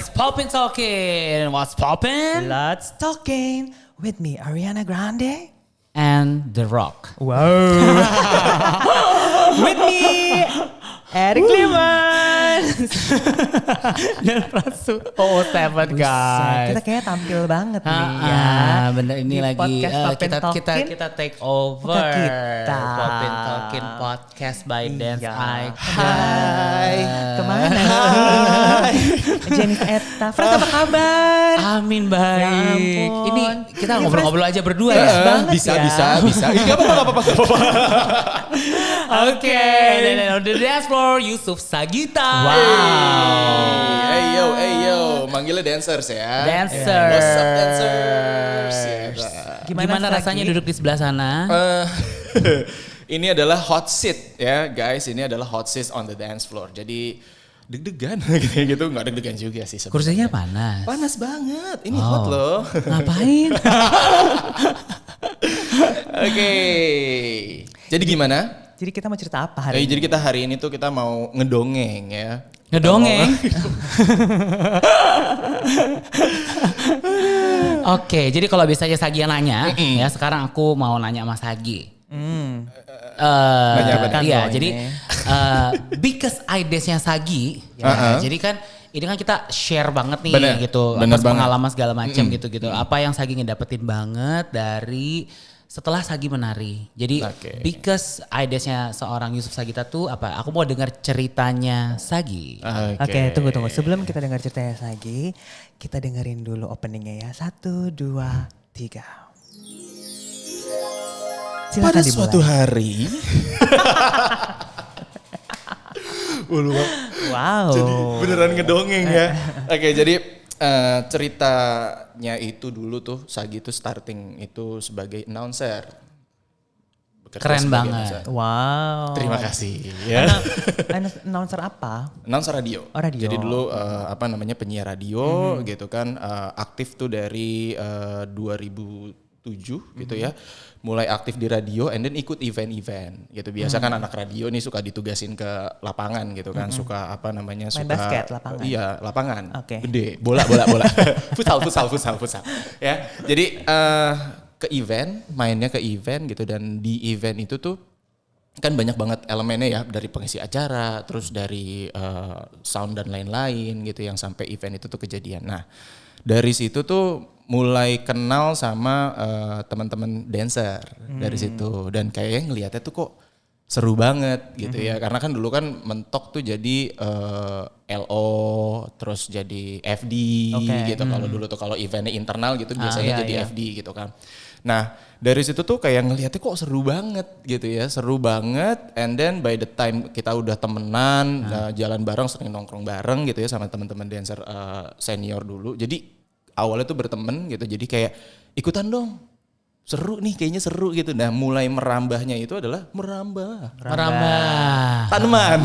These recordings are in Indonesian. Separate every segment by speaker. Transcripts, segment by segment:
Speaker 1: Let's poppin' talking. What's poppin'?
Speaker 2: Let's talking with me, Ariana Grande.
Speaker 1: And The Rock.
Speaker 2: Wow. With me, Eric Clemens.
Speaker 1: Dan Prasu. Oh, Seven guys.
Speaker 2: Kita kayaknya tampil banget nih ya.
Speaker 1: Bener ini
Speaker 2: Di
Speaker 1: lagi
Speaker 2: podcast Poppin' Talkin.
Speaker 1: kita take over.
Speaker 2: Bukan kita.
Speaker 1: Poppin' Talkin podcast by Dance
Speaker 2: Iya.
Speaker 1: Icon.
Speaker 2: Hai. Kemana? Hai. Jennifer Eta. Fred apa kabar?
Speaker 1: Amin baik.
Speaker 2: Ya ampun.
Speaker 1: Ini kita
Speaker 2: Ini
Speaker 1: ngobrol-ngobrol aja berdua
Speaker 2: Fresh
Speaker 1: ya.
Speaker 2: banget
Speaker 3: Bisa.
Speaker 2: ya.
Speaker 3: Gak apa-apa.
Speaker 1: Oke, dan on the dance floor Yusuf Sagita.
Speaker 3: Hey yo, manggilnya dancers ya.
Speaker 1: Dancers.
Speaker 3: What's up dancers?
Speaker 1: Gimana
Speaker 2: Sagi?
Speaker 1: rasanya duduk di sebelah sana?
Speaker 3: Ini adalah hot seat ya guys, ini adalah hot seat on the dance floor. Jadi deg-degan gitu, nggak deg-degan juga sih sebenarnya.
Speaker 1: Kursinya panas.
Speaker 3: Panas banget, ini hot loh.
Speaker 1: Ngapain?
Speaker 3: Oke, jadi gimana?
Speaker 2: Jadi kita mau cerita apa hari ini?
Speaker 3: Jadi kita hari ini tuh kita mau ngedongeng ya.
Speaker 1: Ngedongeng. Oke, jadi kalau biasanya Sagi yang nanya, ya sekarang aku mau nanya Mas Sagi.
Speaker 3: Nanya apa nih?
Speaker 1: Iya,
Speaker 2: Kan
Speaker 1: jadi biggest ideas-nya Sagi, ya, jadi kan ini kan kita share banget nih
Speaker 3: Bener,
Speaker 1: gitu,
Speaker 3: bener
Speaker 1: atas
Speaker 3: banget.
Speaker 1: pengalaman segala macam gitu. Apa yang Sagi ngedapetin banget dari setelah Sagi menari. Jadi
Speaker 3: Oke.
Speaker 1: biggest ideas-nya seorang Yusuf Sagita tuh apa? Aku mau dengar ceritanya Sagi.
Speaker 2: Oke, tunggu. Sebelum kita dengar ceritanya Sagi, kita dengerin dulu openingnya ya. 1, 2, 3. Silakan
Speaker 3: Pada
Speaker 2: dimulai.
Speaker 3: suatu hari.
Speaker 2: Wow.
Speaker 3: Jadi beneran ngedongeng ya. Oke, jadi ceritanya itu dulu tuh Sagi tuh starting itu sebagai announcer. Bekerja
Speaker 1: Keren
Speaker 3: sebagai
Speaker 1: banget.
Speaker 3: announcer.
Speaker 2: Wow.
Speaker 3: Terima kasih ya.
Speaker 2: Announcer apa?
Speaker 3: Announcer radio.
Speaker 2: Oh, radio.
Speaker 3: Jadi dulu penyiar radio gitu kan, aktif tuh dari 2007 gitu ya. Mulai aktif di radio and then ikut event-event gitu. Biasa kan anak radio nih suka ditugasin ke lapangan gitu kan, suka
Speaker 2: Main
Speaker 3: suka
Speaker 2: basket, lapangan.
Speaker 3: Iya, lapangan.
Speaker 2: Oke.
Speaker 3: Gede, bola. futsal. Ya. Jadi ke event, mainnya ke event gitu, dan di event itu tuh kan banyak banget elemennya ya, dari pengisi acara, terus dari sound dan lain-lain gitu yang sampai event itu tuh kejadian. Nah, dari situ tuh mulai kenal sama teman-teman dancer dari situ, dan kayaknya ngelihatnya tuh kok seru banget gitu ya, karena kan dulu kan mentok tuh jadi LO, terus jadi FD gitu. Kalau dulu tuh kalau eventnya internal gitu biasanya jadi FD gitu kan. Nah dari situ tuh kayak ngelihatnya kok seru banget gitu ya, seru banget. And then by the time kita udah temenan, jalan bareng, sering nongkrong bareng gitu ya sama teman-teman dancer senior dulu. Jadi awalnya tuh berteman gitu, jadi kayak ikutan dong, seru nih, kayaknya seru gitu. Nah mulai merambahnya itu adalah merambah tanaman.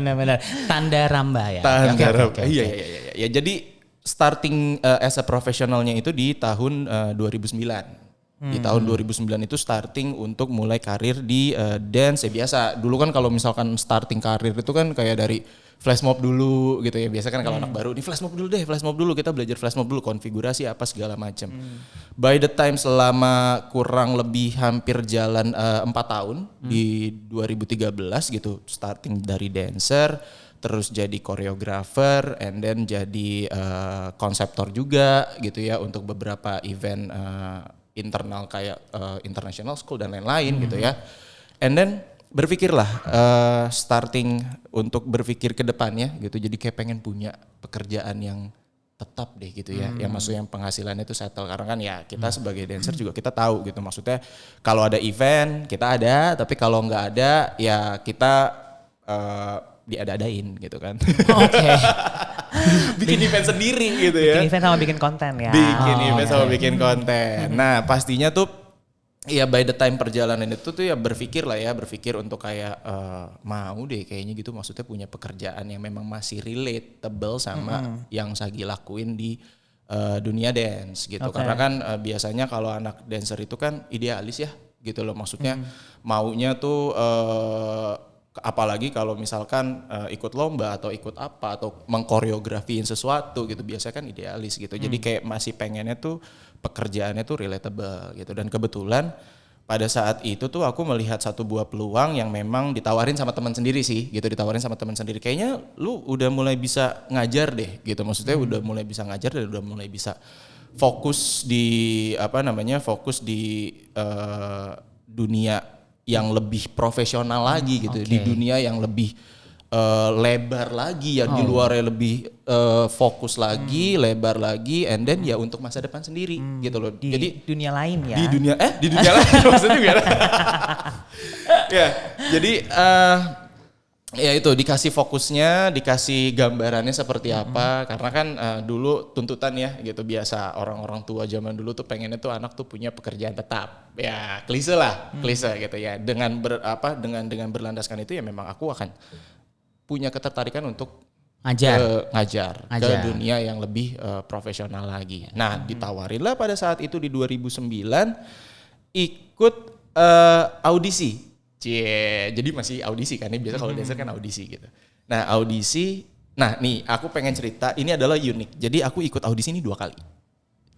Speaker 1: Benar. Tanda ramba ya.
Speaker 3: Tanda
Speaker 1: Oke,
Speaker 3: ramba.
Speaker 1: oke.
Speaker 3: Iya. Ya jadi starting as a professionalnya itu di tahun 2009. Di tahun 2009 itu starting untuk mulai karir di dance ya. Biasa dulu kan kalau misalkan starting karir itu kan kayak dari flash mob dulu gitu ya. Biasa kan kalau anak baru, flash mob dulu, kita belajar flash mob dulu, konfigurasi apa segala macam. By the time selama kurang lebih hampir jalan 4 tahun di 2013 gitu, starting dari dancer, terus jadi koreografer, and then jadi konseptor juga gitu ya untuk beberapa event internal kayak international school dan lain-lain gitu ya. And then berpikirlah starting untuk berpikir ke depannya gitu, jadi kayak pengen punya pekerjaan yang tetap deh gitu ya, yang maksudnya yang penghasilannya itu settle, karena kan ya kita sebagai dancer juga kita tahu gitu, maksudnya kalau ada event kita ada, tapi kalau nggak ada ya kita diada-adain gitu kan.
Speaker 1: Oke.
Speaker 3: Bikin event sendiri gitu ya.
Speaker 2: Bikin event sama bikin konten ya.
Speaker 3: Bikin event sama bikin konten. Nah pastinya tuh ya by the time perjalanan itu tuh ya berpikir untuk kayak mau deh kayaknya gitu, maksudnya punya pekerjaan yang memang masih relatable sama yang Sagi lakuin di dunia dance gitu.
Speaker 2: Okay.
Speaker 3: Karena kan biasanya kalau anak dancer itu kan idealis ya gitu loh, maksudnya maunya tuh apalagi kalau misalkan ikut lomba atau ikut apa atau mengkoreografiin sesuatu gitu, biasanya kan idealis gitu. Jadi kayak masih pengennya tuh pekerjaannya tuh relatable gitu. Dan kebetulan pada saat itu tuh aku melihat satu buah peluang yang memang ditawarin sama teman sendiri sih gitu, ditawarin sama teman sendiri. Kayaknya lu udah mulai bisa ngajar deh gitu, maksudnya udah mulai bisa ngajar dan udah mulai bisa fokus di fokus di dunia yang lebih profesional lagi gitu, di dunia yang lebih lebar lagi ya, di luarnya lebih fokus lagi, lebar lagi, and then ya untuk masa depan sendiri gitu loh.
Speaker 2: Jadi dunia lain ya.
Speaker 3: Di dunia lain maksudnya gimana? Ya, jadi ya itu dikasih fokusnya, dikasih gambarannya seperti apa, karena kan dulu tuntutan ya gitu, biasa orang-orang tua zaman dulu tuh pengennya tuh anak tuh punya pekerjaan tetap. Ya, klise lah, klise gitu ya. Dengan dengan berlandaskan itu ya memang aku akan punya ketertarikan untuk ngajar ke dunia yang lebih profesional lagi. Nah, ditawarinlah pada saat itu di 2009 ikut audisi. Jadi masih audisi kan, biasa kalau dancer kan audisi gitu. Nah, audisi, nah nih aku pengen cerita, ini adalah unik. Jadi aku ikut audisi ini 2 kali.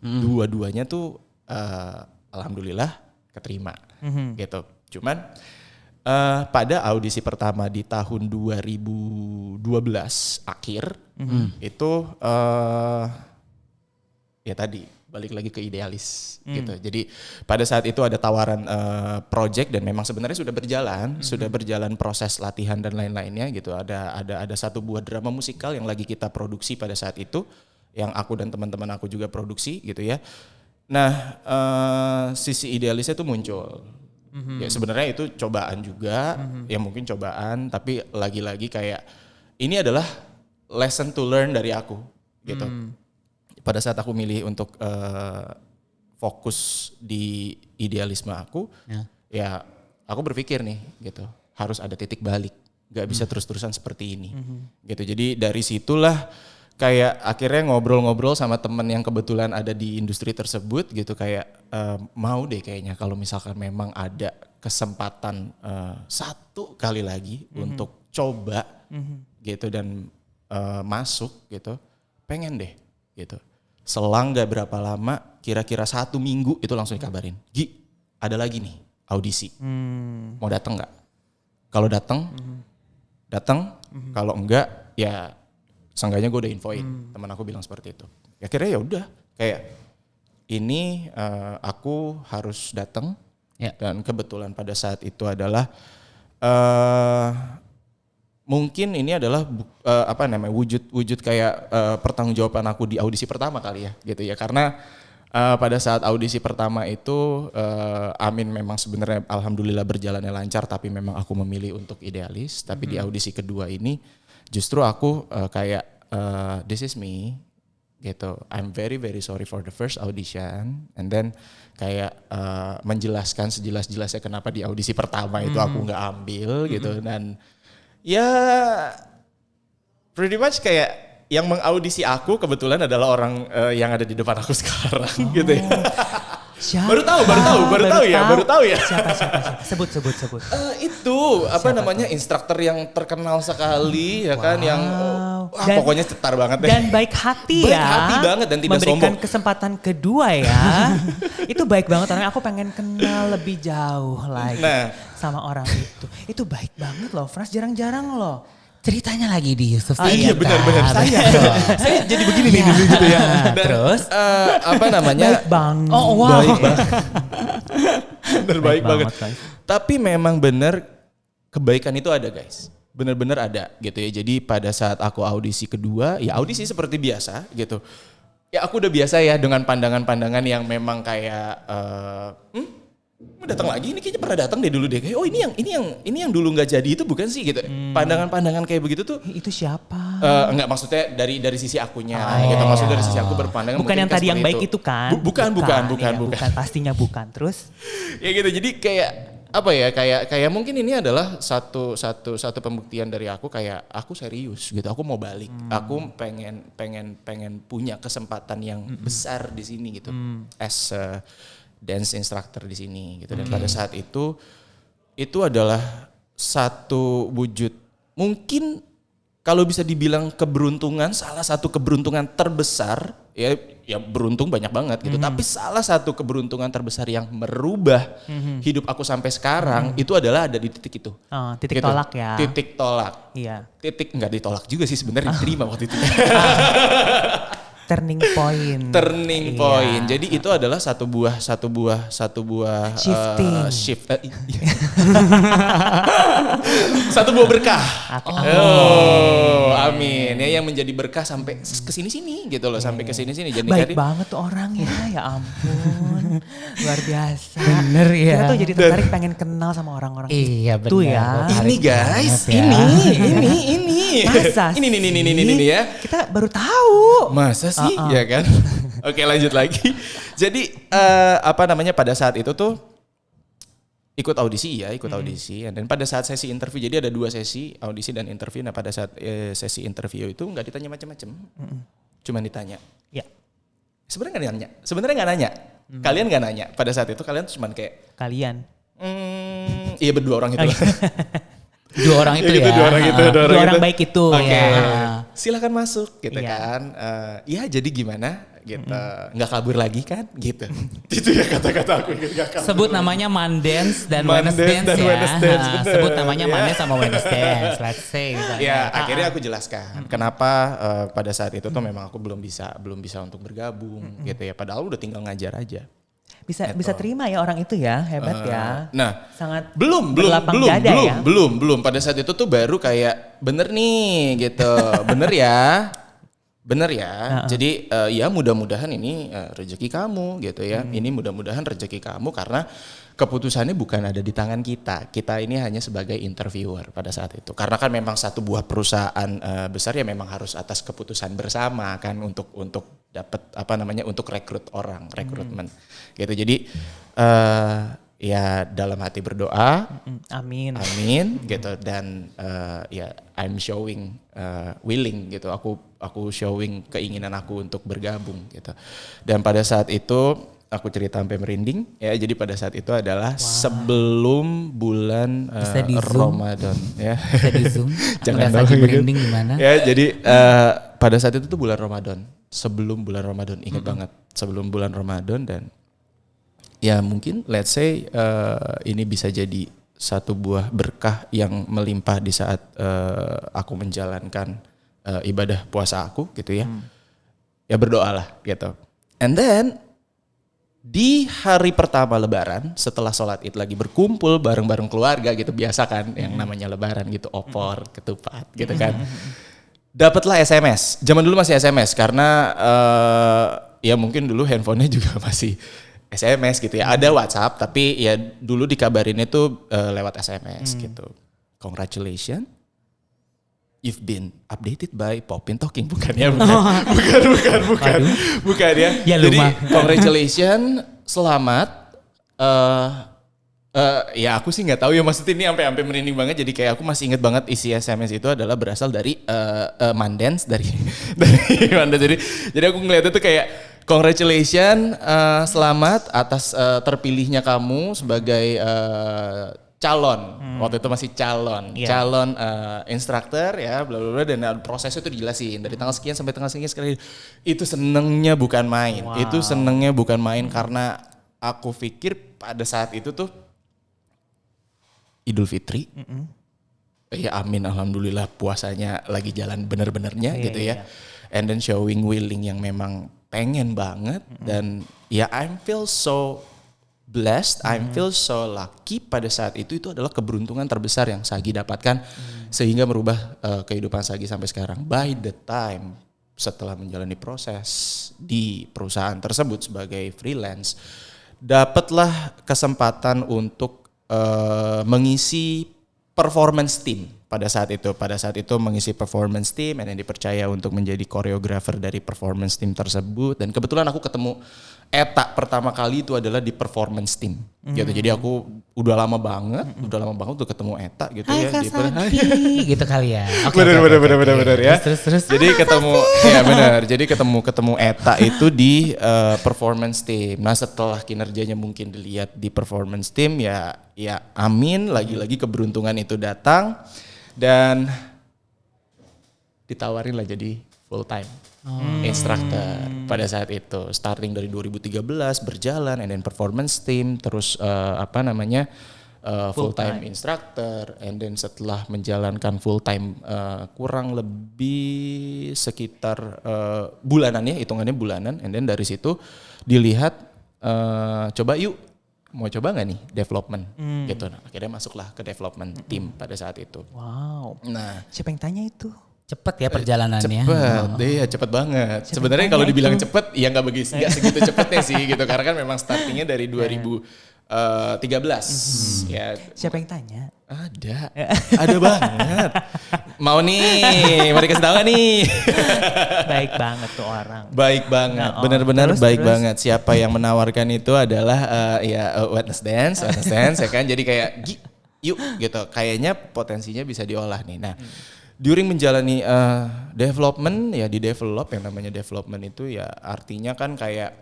Speaker 3: Dua-duanya tuh alhamdulillah keterima gitu. Cuman pada audisi pertama di tahun 2012 akhir itu ya tadi balik lagi ke idealis gitu. Jadi pada saat itu ada tawaran project dan memang sebenarnya sudah berjalan proses latihan dan lain-lainnya gitu. Ada satu buah drama musikal yang lagi kita produksi pada saat itu, yang aku dan teman-teman aku juga produksi gitu ya. Nah, sisi idealisnya tuh muncul. Ya sebenarnya itu cobaan juga, ya mungkin cobaan, tapi lagi-lagi kayak ini adalah lesson to learn dari aku gitu. Pada saat aku milih untuk fokus di idealisme aku, ya aku berpikir nih gitu, harus ada titik balik, gak bisa terus-terusan seperti ini gitu. Jadi dari situlah kayak akhirnya ngobrol-ngobrol sama temen yang kebetulan ada di industri tersebut gitu, kayak mau deh kayaknya kalau misalkan memang ada kesempatan satu kali lagi untuk coba gitu dan masuk gitu, pengen deh gitu. Selang gak berapa lama, kira-kira 1 minggu itu langsung dikabarin, Gi ada lagi nih audisi, mau datang nggak? Kalau datang, kalau enggak ya seenggaknya gue udah infoin. Teman aku bilang seperti itu. Ya akhirnya ya udah kayak ini aku harus datang. Dan kebetulan pada saat itu adalah mungkin ini adalah wujud kayak pertanggungjawaban aku di audisi pertama kali ya gitu ya, karena pada saat audisi pertama itu Amin memang sebenarnya alhamdulillah berjalannya lancar, tapi memang aku memilih untuk idealis. Tapi di audisi kedua ini justru aku kayak this is me gitu, I'm very very sorry for the first audition, and then kayak menjelaskan sejelas-jelasnya kenapa di audisi pertama itu aku nggak ambil gitu. Dan ya pretty much kayak yang mengaudisi aku kebetulan adalah orang yang ada di depan aku sekarang gitu ya.
Speaker 2: Siapa?
Speaker 3: Baru tahu ya.
Speaker 2: Siapa? Sebut.
Speaker 3: Itu apa namanya, instruktur yang terkenal sekali ya kan, yang pokoknya cetar banget deh.
Speaker 2: Dan baik hati ya.
Speaker 3: Baik hati banget dan tidak
Speaker 2: memberikan
Speaker 3: sombong.
Speaker 2: kesempatan kedua ya. Itu baik banget, orangnya aku pengen kenal lebih jauh lagi sama orang itu. Itu baik banget loh, Frans, jarang-jarang loh.
Speaker 1: Ceritanya lagi di Yusuf.
Speaker 3: Iya benar-benar saya jadi begini nih dulu gitu ya. Dan,
Speaker 1: terus
Speaker 3: apa namanya?
Speaker 2: Baik banget.
Speaker 1: Oh wow.
Speaker 3: Baik banget. Bener baik banget.
Speaker 2: Guys.
Speaker 3: Tapi memang bener kebaikan itu ada guys. Bener-bener ada gitu ya. Jadi pada saat aku audisi kedua, ya audisi seperti biasa gitu. Ya aku udah biasa ya dengan pandangan-pandangan yang memang kayak mau datang lagi, ini kayaknya pernah datang deh dulu deh, kayak ini yang dulu nggak jadi itu bukan sih gitu. Pandangan-pandangan kayak begitu tuh
Speaker 2: Itu siapa?
Speaker 3: enggak, maksudnya dari sisi akunya gitu, maksudnya dari sisi aku berpandangan
Speaker 2: Bukan yang tadi yang baik itu kan?
Speaker 3: Bukan.
Speaker 2: Pastinya bukan. Terus?
Speaker 3: Ya gitu, jadi kayak apa ya, kayak mungkin ini adalah satu pembuktian dari aku, kayak aku serius gitu, aku mau balik, aku pengen punya kesempatan yang besar di sini gitu, as dance instructor di sini gitu. Dan pada saat itu adalah satu wujud mungkin kalau bisa dibilang keberuntungan, salah satu keberuntungan terbesar, ya beruntung banyak banget gitu. Tapi salah satu keberuntungan terbesar yang merubah hidup aku sampai sekarang itu adalah ada di titik itu.
Speaker 2: Oh, titik
Speaker 3: gitu.
Speaker 2: tolak ya.
Speaker 3: Titik tolak.
Speaker 2: Iya.
Speaker 3: Titik nggak ditolak juga sih sebenarnya diterima waktu itu.
Speaker 2: Turning point.
Speaker 3: Turning point. Jadi itu adalah satu buah
Speaker 2: Shifting.
Speaker 3: satu buah berkah.
Speaker 2: Amin.
Speaker 3: Amin. Ya yang menjadi berkah sampai ke sini-sini gitu loh, sampai ke sini-sini. Jadi
Speaker 2: Baik banget tuh orangnya, ya ampun. Luar biasa.
Speaker 1: Bener ya.
Speaker 2: Kita tuh jadi tertarik pengen kenal sama orang-orang
Speaker 1: Iya
Speaker 2: itu
Speaker 1: benar.
Speaker 2: ya.
Speaker 3: ini guys,
Speaker 1: ya.
Speaker 3: ini.
Speaker 2: Masa
Speaker 3: Ini ya.
Speaker 2: Kita baru tahu.
Speaker 3: Masa sih, ya kan? Oke, lanjut lagi. Jadi pada saat itu tuh ikut audisi. Dan pada saat sesi interview, jadi ada 2 sesi, audisi dan interview. Nah pada saat sesi interview itu nggak ditanya macam-macam, cuma ditanya.
Speaker 2: Ya.
Speaker 3: Sebenarnya nggak nanya. Kalian nggak nanya. Pada saat itu kalian cuma kayak.
Speaker 2: Kalian.
Speaker 3: Iya berdua orang itu.
Speaker 1: Dua orang itu
Speaker 3: gitu,
Speaker 1: ya.
Speaker 2: Dua orang baik itu.
Speaker 3: Oke.
Speaker 2: Ya.
Speaker 3: Silakan masuk gitu
Speaker 2: Iya.
Speaker 3: kan. Ya jadi gimana gitu. Nggak kabur lagi kan gitu. Itu ya kata-kata aku. Nggak kabur.
Speaker 1: Sebut namanya Mandance dan
Speaker 3: Mandance
Speaker 1: Wednesdance
Speaker 3: dan
Speaker 1: ya.
Speaker 3: Wednesdance, bener.
Speaker 1: Sebut namanya
Speaker 3: Ya.
Speaker 1: Mandance sama Wednesdance. Let's say. Misalnya.
Speaker 3: Ya akhirnya aku jelaskan kenapa pada saat itu tuh memang aku belum bisa untuk bergabung gitu ya. Padahal udah tinggal ngajar aja.
Speaker 2: Bisa terima ya orang itu ya, hebat ya.
Speaker 3: Nah,
Speaker 2: sangat
Speaker 3: belum
Speaker 2: dada ya.
Speaker 3: belum. Pada saat itu tuh baru kayak bener nih gitu, bener ya. Jadi ya mudah-mudahan ini rezeki kamu gitu ya. Ini mudah-mudahan rezeki kamu karena keputusannya bukan ada di tangan kita. Kita ini hanya sebagai interviewer pada saat itu. Karena kan memang satu buah perusahaan besar ya memang harus atas keputusan bersama kan untuk dapat untuk rekrutmen. Gitu. Jadi ya dalam hati berdoa,
Speaker 2: amin
Speaker 3: gitu dan ya I'm showing willing gitu. Aku showing keinginan aku untuk bergabung gitu. Dan pada saat itu aku cerita sampai merinding ya. Jadi pada saat itu adalah sebelum bulan Ramadan ya.
Speaker 1: Bisa di zoom.
Speaker 3: Jangan
Speaker 1: lagi
Speaker 3: dong,
Speaker 1: merinding gimana?
Speaker 3: Ya jadi pada saat itu tuh bulan Ramadan. Sebelum bulan Ramadan, ingat banget. Sebelum bulan Ramadan dan ya mungkin let's say ini bisa jadi satu buah berkah yang melimpah di saat aku menjalankan ibadah puasa aku gitu ya. Ya berdoalah gitu. And then di hari pertama Lebaran setelah sholat Id lagi berkumpul bareng-bareng keluarga gitu, biasa kan yang namanya Lebaran gitu, opor, ketupat gitu kan. Dapatlah SMS. Zaman dulu masih SMS karena ya mungkin dulu handphonenya juga masih SMS gitu ya. Ada WhatsApp tapi ya dulu dikabarinnya tuh lewat SMS gitu. Congratulations, you've been updated by Popin Talking. Bukan ya, bukan ya.
Speaker 1: Ya,
Speaker 3: jadi
Speaker 1: lumah.
Speaker 3: congratulations, selamat. Ya aku sih nggak tahu ya, maksudnya ini sampai merinding banget. Jadi kayak aku masih inget banget isi SMS itu adalah berasal dari Mandance dari Mandance. Jadi aku ngeliatnya tuh kayak congratulations, selamat atas terpilihnya kamu sebagai calon. Waktu itu masih calon instruktur ya, bla bla bla, dan prosesnya itu dijelasin dari tanggal sekian sampai tanggal sekian sekali. Itu senengnya bukan main.
Speaker 2: Wow.
Speaker 3: Itu senengnya bukan main karena aku pikir pada saat itu tuh Idul Fitri. Ya amin, alhamdulillah puasanya lagi jalan bener-benernya gitu ya. And then showing willing yang memang pengen banget dan ya I feel so blessed, I feel so lucky. Pada saat itu adalah keberuntungan terbesar yang Sagi dapatkan sehingga merubah kehidupan Sagi sampai sekarang. By the time setelah menjalani proses di perusahaan tersebut sebagai freelance, dapatlah kesempatan untuk mengisi performance team pada saat itu mengisi performance team dan dipercaya untuk menjadi koreografer dari performance team tersebut. Dan kebetulan aku ketemu Eta pertama kali itu adalah di performance team gitu. Jadi aku udah lama banget udah ketemu Eta gitu ya.
Speaker 1: Gitu kali ya.
Speaker 3: Bener ya.
Speaker 1: Terus.
Speaker 3: Jadi ketemu ya benar. Jadi ketemu Eta itu di performance team. Nah, setelah kinerjanya mungkin dilihat di performance team ya amin, lagi-lagi keberuntungan itu datang dan ditawarin lah jadi full time instructor pada saat itu, starting dari 2013 berjalan and then performance team, terus full time instructor, and then setelah menjalankan full time kurang lebih sekitar bulanan ya, hitungannya bulanan, and then dari situ dilihat coba yuk mau coba nggak nih development gitu. Nah, akhirnya masuklah ke development team pada saat itu.
Speaker 2: Wow.
Speaker 3: Nah,
Speaker 2: Siapa yang tanya itu?
Speaker 1: Cepet ya perjalanannya.
Speaker 3: Iya cepet banget. Sebenarnya kalau dibilang cepet, ya nggak segitu cepetnya sih gitu. Karena kan memang startingnya dari 2013. Ya.
Speaker 2: Siapa yang tanya?
Speaker 3: Ada banget. Mau dikasih tahu gak nih?
Speaker 2: Baik banget tuh orang.
Speaker 3: Baik banget, benar-benar baik banget. Siapa yang menawarkan itu adalah Witness Dance ya kan. Jadi kayak yuk gitu. Kayaknya potensinya bisa diolah nih. Nah. During menjalani development ya yang namanya development itu ya artinya kan kayak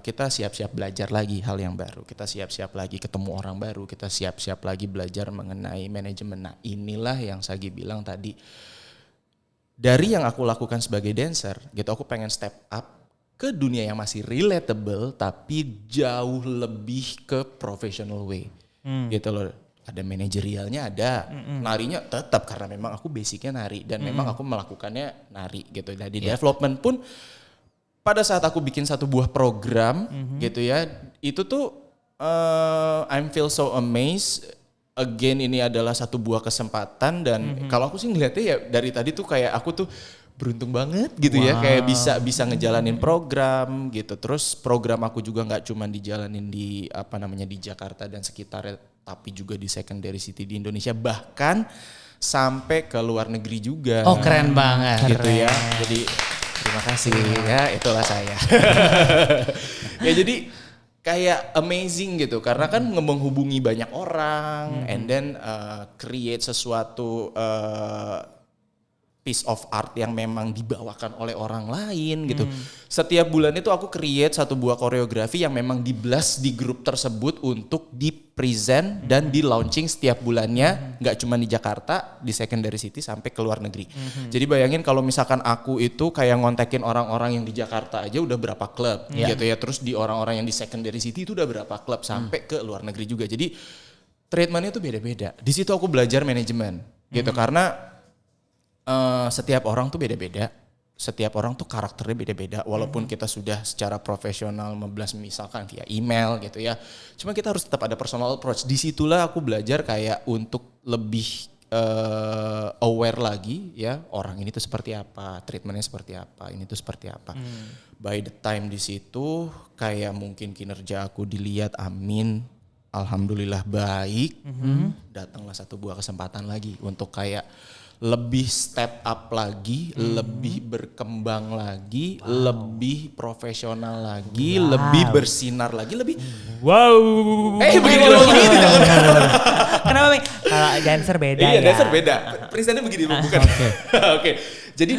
Speaker 3: kita siap-siap belajar lagi hal yang baru, kita siap-siap lagi ketemu orang baru, kita siap-siap lagi belajar mengenai manajemen. Nah inilah yang Sagi bilang tadi, dari yang aku lakukan sebagai dancer gitu, aku pengen step up ke dunia yang masih relatable tapi jauh lebih ke professional way gitu loh. Ada manajerialnya, ada narinya tetap karena memang aku basicnya nari dan memang aku melakukannya nari gitu. Nah di development pun pada saat aku bikin satu buah program gitu ya, itu tuh I'm feel so amazed. Again ini adalah satu buah kesempatan dan kalau aku sih ngeliatnya ya dari tadi tuh kayak aku tuh beruntung banget gitu ya, kayak bisa ngejalanin program gitu. Terus program aku juga nggak cuma dijalanin di di Jakarta dan sekitarnya, tapi juga di secondary city di Indonesia, bahkan sampai ke luar negeri juga.
Speaker 1: Oh keren banget.
Speaker 3: Gitu ya. Jadi terima kasih ya, itulah saya. Ya jadi kayak amazing gitu karena kan menghubungi banyak orang and then create sesuatu piece of art yang memang dibawakan oleh orang lain gitu. Setiap bulan itu aku create satu buah koreografi yang memang di-blast di grup tersebut untuk di-present dan di-launching setiap bulannya, nggak cuma di Jakarta, di secondary city sampai ke luar negeri. Jadi bayangin kalau misalkan aku itu kayak ngontekin orang-orang yang di Jakarta aja udah berapa klub gitu ya, terus di orang-orang yang di secondary city itu udah berapa klub sampai ke luar negeri juga. Jadi treatmentnya tuh beda-beda. Di situ aku belajar manajemen gitu karena setiap orang tuh beda-beda, setiap orang tuh karakternya beda-beda. Walaupun kita sudah secara profesional misalkan via email gitu ya, cuma kita harus tetap ada personal approach. Disitulah aku belajar kayak untuk lebih aware lagi ya, orang ini tuh seperti apa, treatmentnya seperti apa, ini tuh seperti apa. By the time di situ kayak mungkin kinerja aku dilihat, amin, alhamdulillah baik. Datanglah satu buah kesempatan lagi untuk kayak lebih step up lagi, lebih berkembang lagi, lebih profesional lagi, lebih bersinar lagi, lebih begini dong, begini jangan.
Speaker 2: Kenapa Mi? Kalau dancer beda ya.
Speaker 3: Iya, dancer beda. Presentnya begini bukan. Oke. Jadi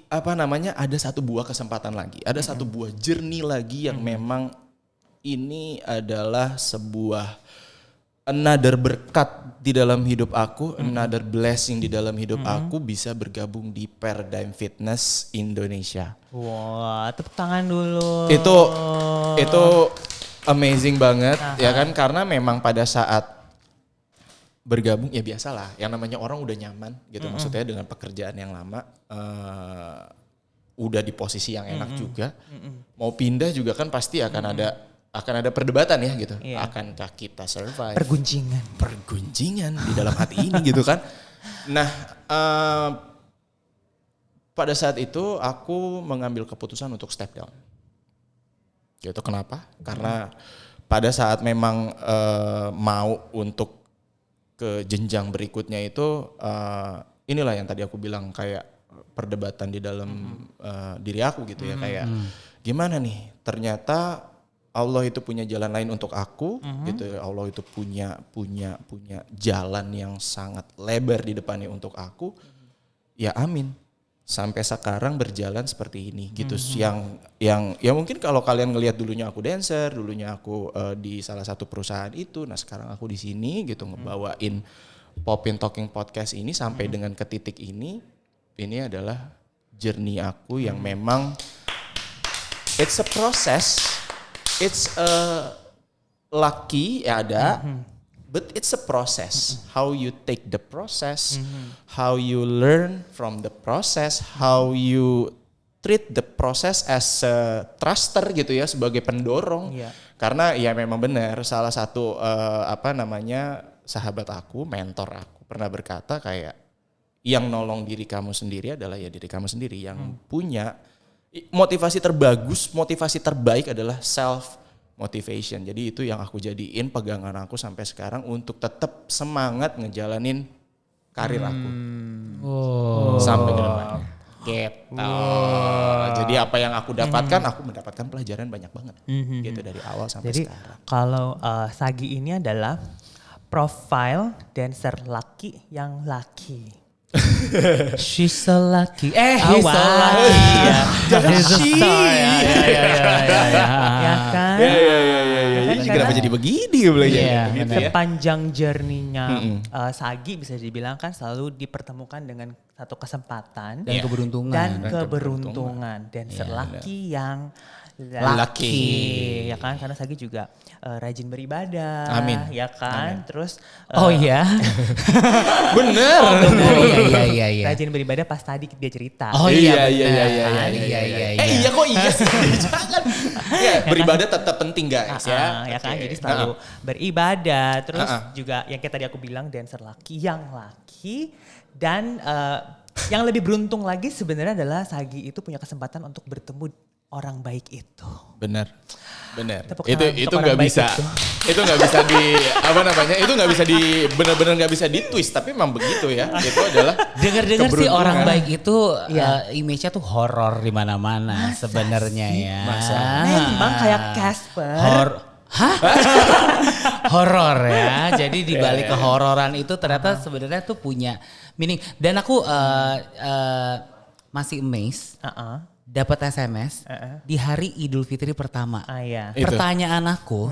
Speaker 3: ada satu buah kesempatan lagi, ada satu buah journey lagi yang memang ini adalah sebuah another berkat di dalam hidup aku, another blessing di dalam hidup aku bisa bergabung di Paradigm Fitness Indonesia.
Speaker 2: Wah, tepuk tangan dulu.
Speaker 3: Itu amazing banget ya kan, karena memang pada saat bergabung ya biasalah, yang namanya orang udah nyaman gitu, maksudnya dengan pekerjaan yang lama, udah di posisi yang enak juga, mau pindah juga kan pasti akan ada perdebatan ya gitu. Akankah kita survive? Pergunjingan di dalam hati ini gitu kan. Nah, pada saat itu aku mengambil keputusan untuk step down. Gitu, kenapa? Karena pada saat memang mau untuk ke jenjang berikutnya itu, inilah yang tadi aku bilang kayak perdebatan di dalam diri aku gitu ya. Kayak gimana nih, ternyata Allah itu punya jalan lain untuk aku, gitu. Allah itu punya jalan yang sangat lebar di depannya untuk aku. Ya amin. Sampai sekarang berjalan seperti ini gitu. Yang ya mungkin kalau kalian ngelihat dulunya aku dancer, dulunya aku di salah satu perusahaan itu, nah sekarang aku di sini gitu ngebawain Popin Talking Podcast ini sampai dengan ke titik ini adalah journey aku yang memang it's a process. It's a lucky ya ada, but it's a process. How you take the process, how you learn from the process, how you treat the process as a truster gitu ya, sebagai pendorong.
Speaker 2: Yeah.
Speaker 3: Karena ya memang benar salah satu sahabat aku, mentor aku pernah berkata kayak yang nolong diri kamu sendiri adalah ya diri kamu sendiri, yang punya motivasi terbagus, motivasi terbaik adalah self motivation. Jadi itu yang aku jadiin pegangan aku sampai sekarang untuk tetap semangat ngejalanin karir aku. Sampai ke depan. Gitu. Jadi apa yang aku dapatkan, aku mendapatkan pelajaran banyak banget. Gitu dari awal sampai
Speaker 2: Jadi,
Speaker 3: sekarang.
Speaker 2: kalau Sagi ini adalah profile dancer laki yang laki.
Speaker 1: She's so lucky.
Speaker 2: He's so lucky.
Speaker 1: He's so
Speaker 2: Ya kan?
Speaker 3: Ini kenapa jadi begini belajar?
Speaker 1: Iya,
Speaker 2: Sepanjang journey-nya Sagi bisa dibilang kan selalu dipertemukan dengan satu kesempatan
Speaker 1: Dan keberuntungan.
Speaker 2: dan keberuntungan. Dancer laki yang laki, ya kan? Karena Sagi juga rajin beribadah,
Speaker 3: Amin.
Speaker 2: ya kan? Terus
Speaker 1: Oh iya.
Speaker 3: Bener.
Speaker 1: Iya.
Speaker 2: rajin beribadah pas tadi dia cerita.
Speaker 1: Oh
Speaker 3: Iya.
Speaker 1: iya.
Speaker 3: Kok iya sih? Jangan. Ya, beribadah tetap penting guys ya.
Speaker 2: Ya kan, jadi selalu beribadah. Terus juga yang kayak tadi aku bilang dancer laki yang laki. Dan yang lebih beruntung lagi sebenarnya adalah Sagi itu punya kesempatan untuk bertemu orang baik itu.
Speaker 3: Benar.
Speaker 2: Tepuk
Speaker 3: Itu
Speaker 2: tangan untuk
Speaker 3: nggak
Speaker 2: orang baik
Speaker 3: bisa.
Speaker 2: itu.
Speaker 3: Itu nggak bisa di apa namanya? Itu nggak bisa di benar-benar nggak bisa di twist. Tapi memang begitu ya. Itu adalah
Speaker 1: Dengar-dengar sih
Speaker 3: keberuntungan.
Speaker 1: orang baik itu
Speaker 2: Iya.
Speaker 1: image-nya tuh horor di mana-mana sebenarnya ya.
Speaker 2: Memang kayak Casper.
Speaker 1: Horor ya. Jadi di balik kehororan itu ternyata sebenarnya tuh punya meaning. Dan aku masih amazed dapat SMS di hari Idul Fitri pertama.
Speaker 2: Iya.
Speaker 3: Itu.
Speaker 1: Pertanyaan aku,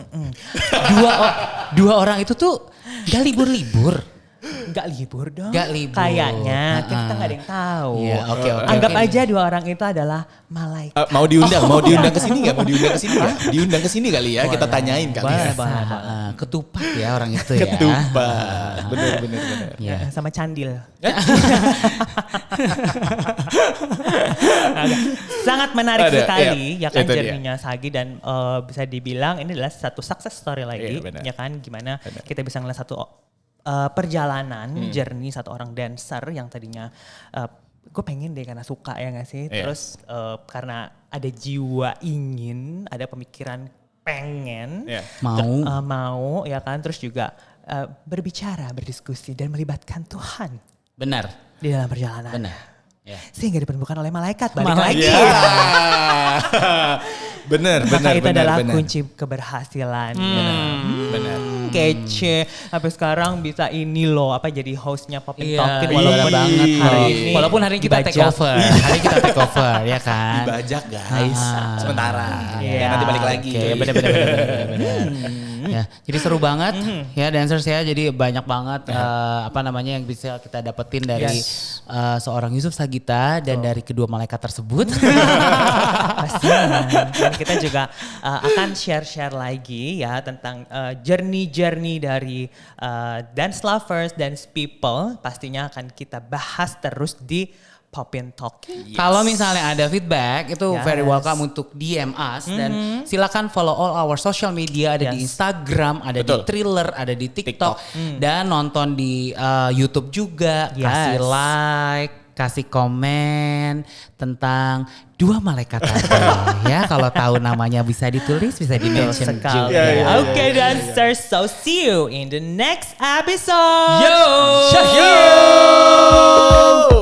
Speaker 1: dua orang itu tuh gak libur-libur.
Speaker 2: Gak libur dong.
Speaker 1: Gak libur.
Speaker 2: Kayaknya kita gak ada yang tahu.
Speaker 1: Iya, oke.
Speaker 2: Anggap aja dua orang itu adalah malaikat.
Speaker 3: Mau diundang ke sini nggak? Mau diundang ke sini nggak? Diundang ke sini kali ya. Kita tanyain kali ya.
Speaker 2: Boleh.
Speaker 1: Ketupat ya orang itu ya.
Speaker 3: Ketupat. Bener.
Speaker 1: Iya.
Speaker 2: Sama Candil. Sangat menarik
Speaker 3: Ada,
Speaker 2: sekali
Speaker 3: iya.
Speaker 2: ya kan
Speaker 3: Itu dia.
Speaker 2: journey-nya Sagi dan bisa dibilang ini adalah satu success story lagi
Speaker 3: Iya, benar.
Speaker 2: ya kan gimana kita bisa ngeliat satu perjalanan journey satu orang dancer yang tadinya gue pengen deh karena suka ya gak sih
Speaker 3: Iya.
Speaker 2: terus karena ada jiwa ingin ada pemikiran pengen
Speaker 3: Iya.
Speaker 2: mau ya kan terus juga berbicara berdiskusi dan melibatkan Tuhan
Speaker 1: Benar.
Speaker 2: di dalam perjalanan.
Speaker 1: Benar. Ya.
Speaker 2: Sehingga dipertemukan oleh malaikat balik lagi.
Speaker 3: Iya. Bener.
Speaker 2: Maka itu adalah kunci keberhasilan.
Speaker 3: Bener.
Speaker 2: Kece. Sampai sekarang bisa ini loh jadi hostnya Popin
Speaker 1: Iya,
Speaker 2: Talkin
Speaker 1: walaupun
Speaker 2: banget hari ini.
Speaker 1: Walaupun hari ini kita take
Speaker 2: dibajak.
Speaker 1: over. Hari ini kita take over ya kan.
Speaker 3: Dibajak guys. Sementara.
Speaker 2: Iya.
Speaker 3: Nanti balik lagi.
Speaker 1: Oke, benar. Ya, jadi seru banget ya dancers ya. Jadi banyak banget yang bisa kita dapetin dari seorang Yusuf Sagita dan dari kedua malaikat tersebut.
Speaker 2: Pastinya. Dan kita juga akan share-share lagi ya tentang journey dari dance lovers, dance people. Pastinya akan kita bahas terus di Popin Talking.
Speaker 1: Kalau misalnya ada feedback itu
Speaker 2: Yes.
Speaker 1: very welcome untuk DM us dan silakan follow all our social media ada di
Speaker 2: Yes.
Speaker 1: Instagram, ada
Speaker 3: Betul.
Speaker 1: di Thriller, ada di TikTok dan nonton di YouTube juga.
Speaker 2: Yes.
Speaker 1: Kasih like, kasih komen tentang dua malaikat tadi ya. Kalau tahu namanya bisa ditulis, bisa di-mention
Speaker 2: Sekali.
Speaker 1: juga.
Speaker 2: Oke dancers, so see you in the next episode.
Speaker 1: Yo!
Speaker 3: Yo!